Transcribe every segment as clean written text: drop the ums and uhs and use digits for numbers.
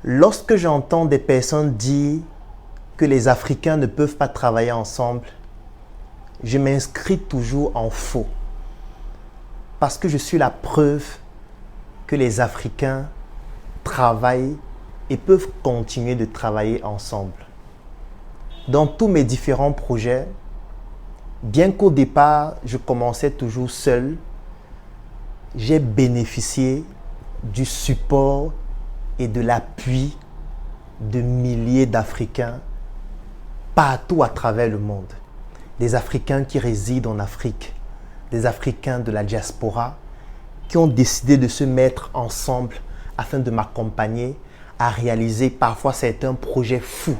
Lorsque j'entends des personnes dire que les Africains ne peuvent pas travailler ensemble, je m'inscris toujours en faux. Parce que je suis la preuve que les Africains travaillent et peuvent continuer de travailler ensemble. Dans tous mes différents projets, bien qu'au départ, je commençais toujours seul, j'ai bénéficié du support et de l'appui de milliers d'Africains partout à travers le monde. Des Africains qui résident en Afrique, des Africains de la diaspora qui ont décidé de se mettre ensemble afin de m'accompagner à réaliser parfois certains projets fous.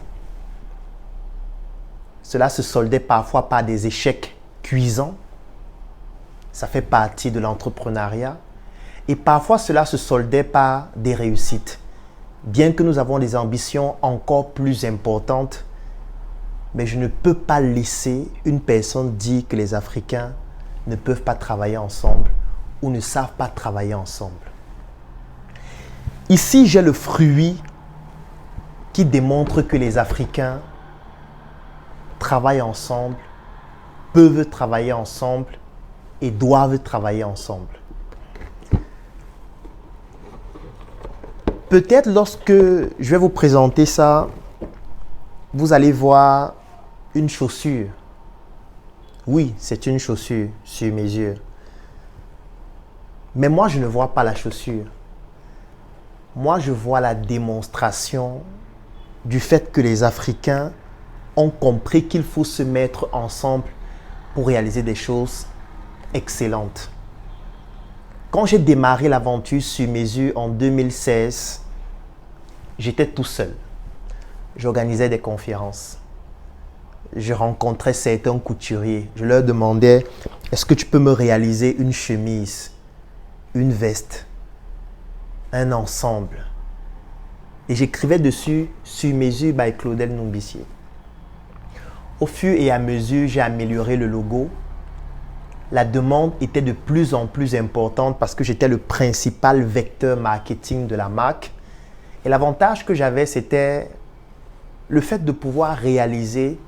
Cela se soldait parfois par des échecs cuisants. Ça fait partie de l'entrepreneuriat. Et parfois, cela se soldait par des réussites. Bien que nous avons des ambitions encore plus importantes, mais je ne peux pas laisser une personne dire que les Africains ne peuvent pas travailler ensemble ou ne savent pas travailler ensemble. Ici, j'ai le fruit qui démontre que les Africains travaillent ensemble, peuvent travailler ensemble et doivent travailler ensemble. Peut-être lorsque je vais vous présenter ça, vous allez voir une chaussure. Oui, c'est une chaussure sur mes yeux. Mais moi, je ne vois pas la chaussure. Moi, je vois la démonstration du fait que les Africains ont compris qu'il faut se mettre ensemble pour réaliser des choses excellentes. Quand j'ai démarré l'aventure sur mesure en 2016, j'étais tout seul. J'organisais des conférences. Je rencontrais certains couturiers. Je leur demandais, est-ce que tu peux me réaliser une chemise, une veste, un ensemble? Et j'écrivais dessus sur mesure by Claudel Numbissier. Au fur et à mesure, j'ai amélioré le logo. La demande était de plus en plus importante parce que j'étais le principal vecteur marketing de la marque. Et l'avantage que j'avais, c'était le fait de pouvoir réaliser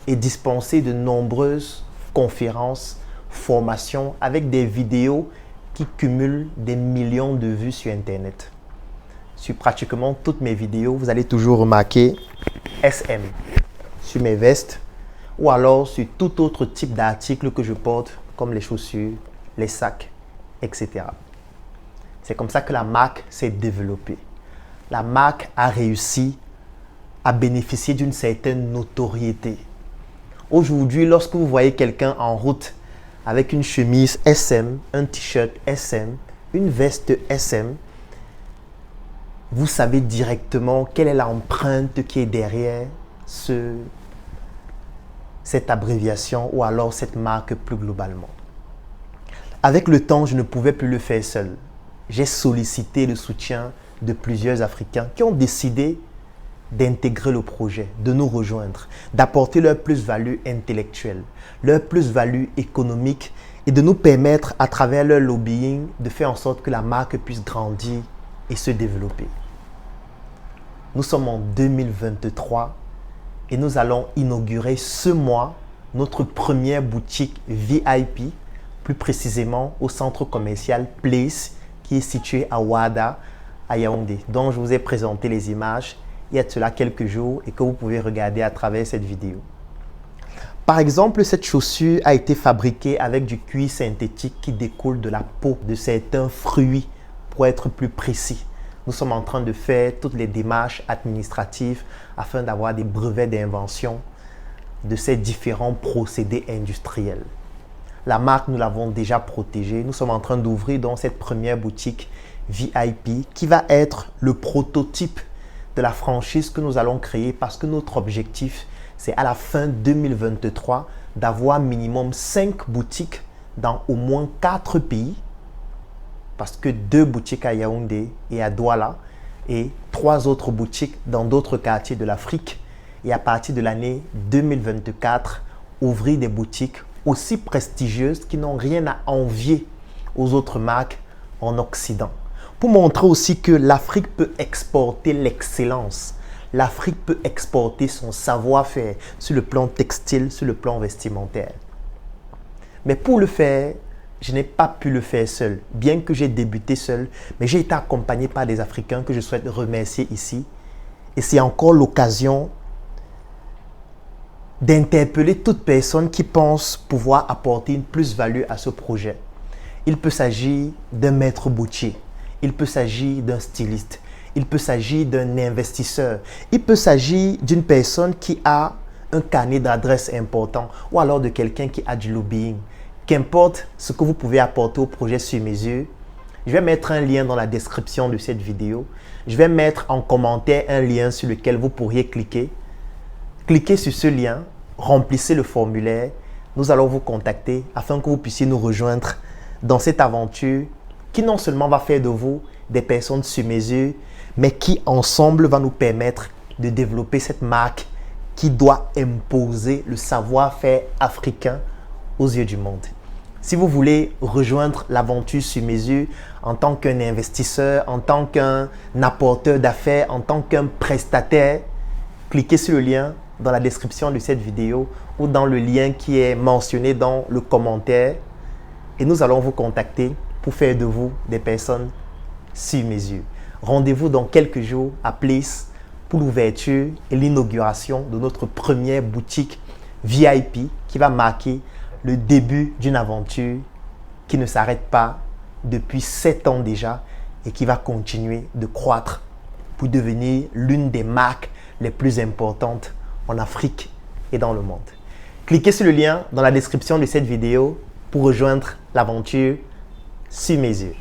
et dispenser de nombreuses conférences, formations avec des vidéos qui cumulent des millions de vues sur Internet. Sur pratiquement toutes mes vidéos, vous allez toujours remarquer SM sur mes vestes ou alors sur tout autre type d'article que je porte comme les chaussures, les sacs, etc. C'est comme ça que la marque s'est développée. La marque a réussi à bénéficier d'une certaine notoriété. Aujourd'hui, lorsque vous voyez quelqu'un en route avec une chemise SM, un t-shirt SM, une veste SM, vous savez directement quelle est l'empreinte qui est derrière cette abréviation ou alors cette marque plus globalement. Avec le temps, je ne pouvais plus le faire seul. J'ai sollicité le soutien de plusieurs Africains qui ont décidé d'intégrer le projet, de nous rejoindre, d'apporter leur plus-value intellectuelle, leur plus-value économique et de nous permettre, à travers leur lobbying, de faire en sorte que la marque puisse grandir et se développer. Nous sommes en 2023 et nous allons inaugurer ce mois notre première boutique VIP, plus précisément au centre commercial Place, qui est situé à Ouada, à Yaoundé, dont je vous ai présenté les images il y a de cela quelques jours et que vous pouvez regarder à travers cette vidéo. Par exemple, cette chaussure a été fabriquée avec du cuir synthétique qui découle de la peau de certains fruits, pour être plus précis. Nous sommes en train de faire toutes les démarches administratives afin d'avoir des brevets d'invention de ces différents procédés industriels. La marque, nous l'avons déjà protégée. Nous sommes en train d'ouvrir donc cette première boutique VIP qui va être le prototype de la franchise que nous allons créer parce que notre objectif, c'est à la fin 2023 d'avoir minimum 5 boutiques dans au moins 4 pays parce que 2 boutiques à Yaoundé et à Douala et 3 autres boutiques dans d'autres quartiers de l'Afrique. Et à partir de l'année 2024, ouvrir des boutiques aussi prestigieuses qui n'ont rien à envier aux autres marques en Occident. pour montrer aussi que l'Afrique peut exporter l'excellence. L'Afrique peut exporter son savoir-faire sur le plan textile, sur le plan vestimentaire. Mais pour le faire, je n'ai pas pu le faire seul. Bien que j'ai débuté seul, mais j'ai été accompagné par des Africains que je souhaite remercier ici. Et c'est encore l'occasion d'interpeller toute personne qui pense pouvoir apporter une plus-value à ce projet. Il peut s'agir d'un maître boutier, il peut s'agir d'un styliste, il peut s'agir d'un investisseur, il peut s'agir d'une personne qui a un carnet d'adresses important ou alors de quelqu'un qui a du lobbying. Qu'importe ce que vous pouvez apporter au projet sur mesure, je vais mettre un lien dans la description de cette vidéo. Je vais mettre en commentaire un lien sur lequel vous pourriez cliquer. Cliquez sur ce lien, remplissez le formulaire. Nous allons vous contacter afin que vous puissiez nous rejoindre dans cette aventure qui non seulement va faire de vous des personnes sur mesure, mais qui ensemble va nous permettre de développer cette marque qui doit imposer le savoir-faire africain aux yeux du monde. Si vous voulez rejoindre l'aventure sur mesure en tant qu'un investisseur, en tant qu'un apporteur d'affaires, en tant qu'un prestataire, cliquez sur le lien dans la description de cette vidéo ou dans le lien qui est mentionné dans le commentaire et nous allons vous contacter pour faire de vous des personnes sur mesure. Rendez-vous dans quelques jours à Place pour l'ouverture et l'inauguration de notre première boutique VIP qui va marquer le début d'une aventure qui ne s'arrête pas depuis 7 ans déjà et qui va continuer de croître pour devenir l'une des marques les plus importantes en Afrique et dans le monde. Cliquez sur le lien dans la description de cette vidéo pour rejoindre l'aventure sur mesure.